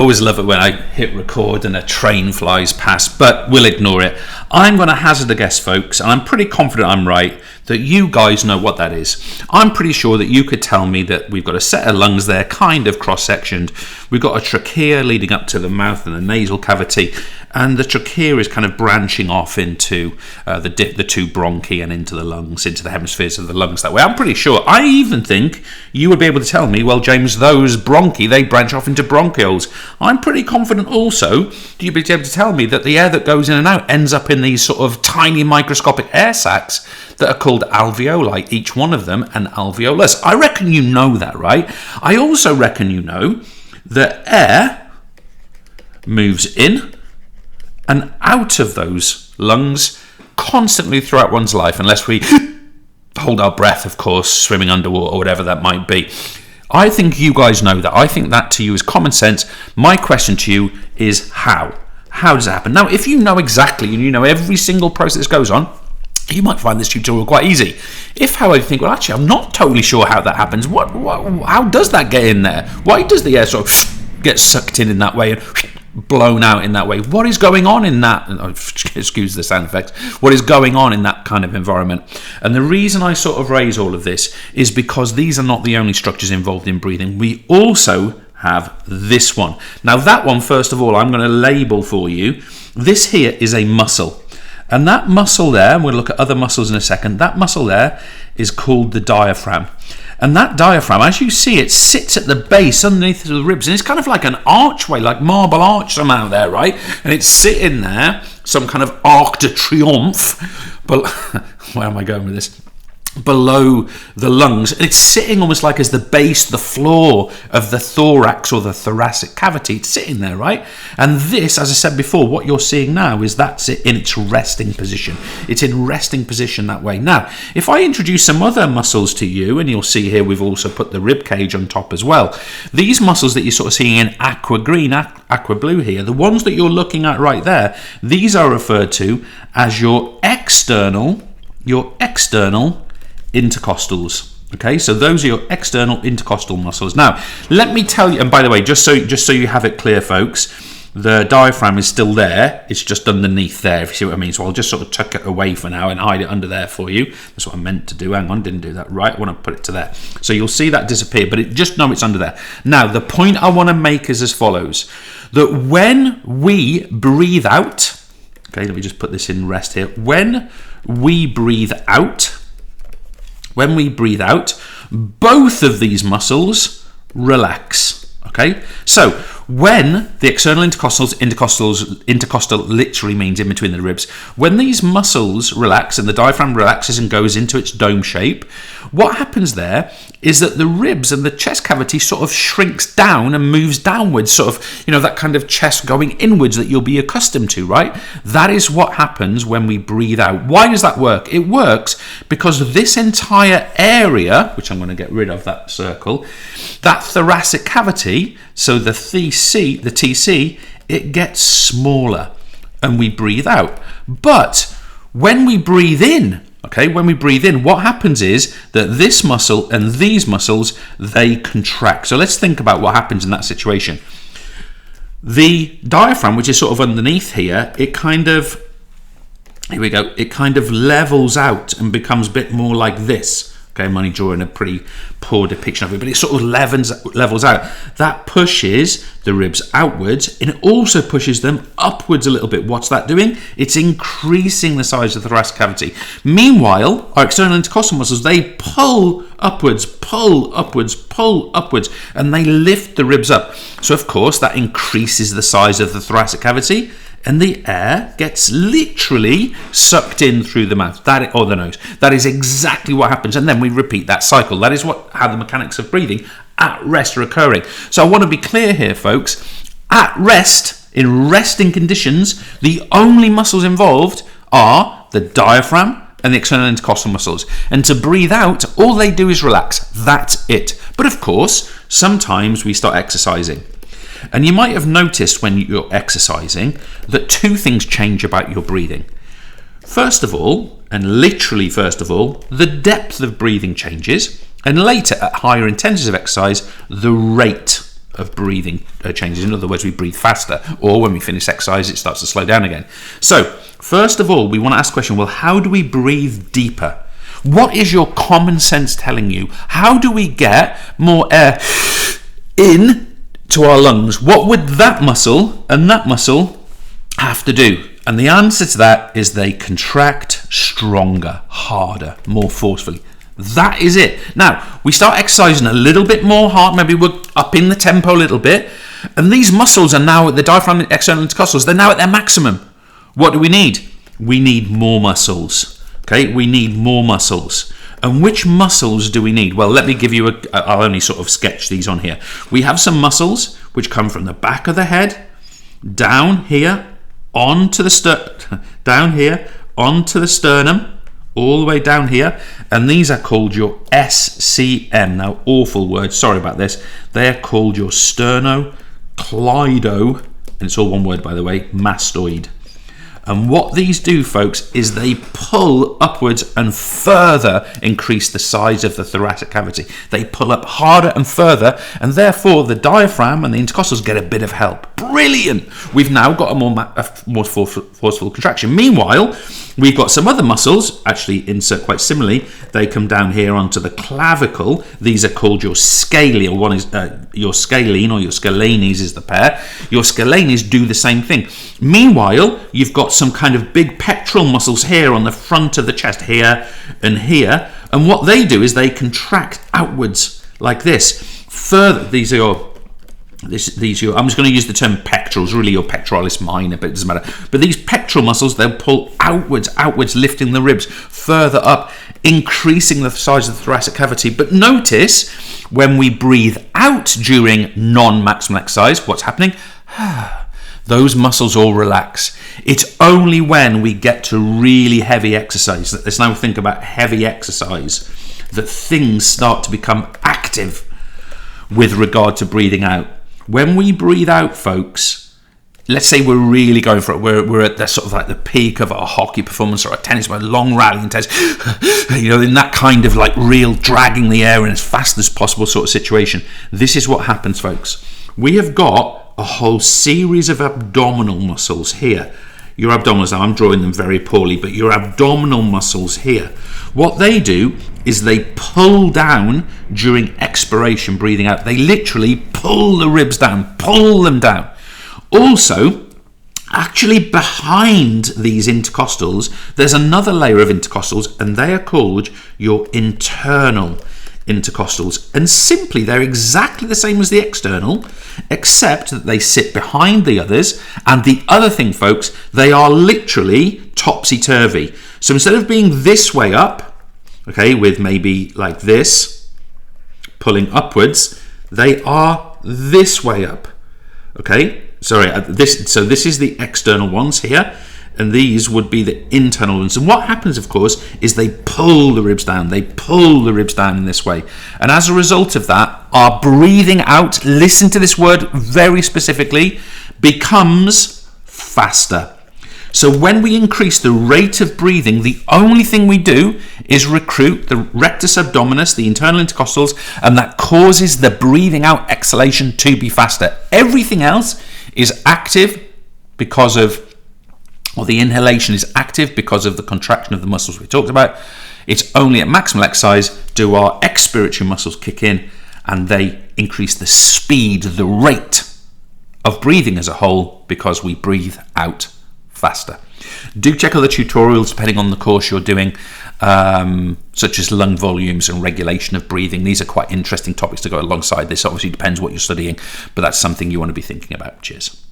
Always love it when I hit record and a train flies past, but we'll ignore it. I'm going to hazard a guess, folks, and I'm pretty confident I'm right, that you guys know what that is. I'm pretty sure that you could tell me that we've got a set of lungs there, kind of cross-sectioned. We've got a trachea leading up to the mouth and the nasal cavity, and the trachea is kind of branching off into the two bronchi and into the lungs, into the hemispheres of the lungs that way. I'm pretty sure. I even think you would be able to tell me, well, James, those bronchi, they branch off into bronchioles. I'm pretty confident also you'd be able to tell me that the air that goes in and out ends up in these sort of tiny microscopic air sacs that are called alveoli, each one of them an alveolus. I reckon you know that, right? I also reckon you know that air moves in and out of those lungs constantly throughout one's life, unless we hold our breath, of course, swimming underwater or whatever that might be. I think you guys know that. I think that to you is common sense. My question to you is how? How does it happen? Now, if you know exactly and you know every single process that goes on, you might find this tutorial quite easy. If, however, you think, well, actually, I'm not totally sure how that happens. How does that get in there? Why does the air sort of get sucked in that way and blown out in that way? What is going on in that? Excuse the sound effects. What is going on in that kind of environment? And the reason I sort of raise all of this is because these are not the only structures involved in breathing. We also have this one. Now, that one, first of all, I'm going to label for you. This here is a muscle. And that muscle there, and we'll look at other muscles in a second, that muscle there is called the diaphragm. And that diaphragm, as you see, it sits at the base underneath the ribs, and it's kind of like an archway, like marble arch somehow there, right? And it's sitting there, some kind of arc de triomphe, but where am I going with this? Below the lungs, and it's sitting almost like as the base, the floor of the thorax or the thoracic cavity. It's sitting there, right? And this, as I said before, what you're seeing now is that's it in its resting position. It's in resting position that way. Now, if I introduce some other muscles to you, and you'll see here we've also put the rib cage on top as well. These muscles that you're sort of seeing in aqua green, aqua blue here, the ones that you're looking at right there, these are referred to as your external intercostals. Okay, so those are your external intercostal muscles. Now, let me tell you, and by the way, just so you have it clear, folks, the diaphragm is still there. It's just underneath there, if you see what I mean. So I'll just sort of tuck it away for now and hide it under there for you. That's what I meant to do. Hang on, didn't do that right. I want to put it to there. So you'll see that disappear, but just know it's under there. Now, the point I want to make is as follows, that when we breathe out, okay, let me just put this in rest here. When we breathe out, both of these muscles relax. Okay, so when the external intercostal literally means in between the ribs, when these muscles relax and the diaphragm relaxes and goes into its dome shape, what happens there is that the ribs and the chest cavity sort of shrinks down and moves downwards, sort of, that kind of chest going inwards that you'll be accustomed to, right? That is what happens when we breathe out. Why does that work? It works because this entire area, which I'm going to get rid of that circle, that thoracic cavity, so the TC, it gets smaller and we breathe out. But when we breathe in, what happens is that this muscle and these muscles, they contract. So let's think about what happens in that situation. The diaphragm, which is sort of underneath here, it kind of levels out and becomes a bit more like this. Okay, I'm only drawing a pretty poor depiction of it, but it sort of levels out. That pushes the ribs outwards, and it also pushes them upwards a little bit. What's that doing? It's increasing the size of the thoracic cavity. Meanwhile, our external intercostal muscles, they pull upwards, and they lift the ribs up. So, of course, that increases the size of the thoracic cavity, and the air gets literally sucked in through the mouth or the nose. That is exactly what happens, and then we repeat that cycle. That is how the mechanics of breathing at rest are occurring. So I want to be clear here, folks. At rest, in resting conditions, the only muscles involved are the diaphragm and the external intercostal muscles. And to breathe out, all they do is relax. That's it. But of course, sometimes we start exercising. And you might have noticed when you're exercising that two things change about your breathing. First of all, and literally first of all, the depth of breathing changes, and later at higher intensities of exercise, the rate of breathing changes. In other words, we breathe faster, or when we finish exercise, it starts to slow down again. So, first of all, we want to ask the question, well, how do we breathe deeper? What is your common sense telling you? How do we get more air in to our lungs? What would that muscle and that muscle have to do? And the answer to that is they contract stronger, harder, more forcefully. That is it. Now, we start exercising a little bit more hard. Maybe we're up in the tempo a little bit. And these muscles are now at the diaphragm and external intercostals. They're now at their maximum. What do we need? We need more muscles. Okay, we need more muscles. And which muscles do we need? Well, let me give you I'll only sort of sketch these on here. We have some muscles which come from the back of the head, down here, onto the down here, onto the sternum, all the way down here, and these are called your SCM. Now, awful word, sorry about this. They are called your sternocleido, and it's all one word, by the way, mastoid. And what these do, folks, is they pull upwards and further increase the size of the thoracic cavity. They pull up harder and further, and therefore the diaphragm and the intercostals get a bit of help. Brilliant! We've now got a more forceful contraction. Meanwhile, we've got some other muscles, actually insert quite similarly. They come down here onto the clavicle. These are called your scalene. One is your scalene, or your scalenes is the pair. Your scalenes do the same thing. Meanwhile, you've got some kind of big pectoral muscles here on the front of the chest, here and here. And what they do is they contract outwards like this. Further, these are your I'm just going to use the term pectorals, really your pectoralis minor, but it doesn't matter. But these pectoral muscles, they'll pull outwards, lifting the ribs further up, increasing the size of the thoracic cavity. But notice, when we breathe out during non-maximal exercise, what's happening? Those muscles all relax. It's only when we get to really heavy exercise, let's now think about heavy exercise, that things start to become active with regard to breathing out. When we breathe out, folks, let's say we're really going for it. We're at the sort of like the peak of our hockey performance or a tennis, a long rally intense, in that kind of like real dragging the air in as fast as possible sort of situation. This is what happens, folks. We have got a whole series of abdominal muscles here. Your abdominals, now I'm drawing them very poorly, but your abdominal muscles here, what they do is they pull down during expiration, breathing out. They literally pull the ribs down, pull them down. Also, actually behind these intercostals, there's another layer of intercostals, and they are called your internal intercostals. And simply, they're exactly the same as the external, except that they sit behind the others. And the other thing, folks, they are literally topsy-turvy. So instead of being this way up, okay, with maybe like this, pulling upwards, they are this way up, okay? Sorry, so this is the external ones here, and these would be the internal ones. And what happens, of course, is they pull the ribs down. They pull the ribs down in this way. And as a result of that, our breathing out, listen to this word very specifically, becomes faster. So when we increase the rate of breathing, the only thing we do is recruit the rectus abdominis, the internal intercostals, and that causes the breathing out exhalation to be faster. Everything else is active because of, or the inhalation is active because of the contraction of the muscles we talked about. It's only at maximal exercise do our expiratory muscles kick in, and they increase the speed, the rate of breathing as a whole, because we breathe out faster. Do check other tutorials depending on the course you're doing, such as lung volumes and regulation of breathing. These are quite interesting topics to go alongside this. Obviously depends what you're studying, but that's something you want to be thinking about. Cheers.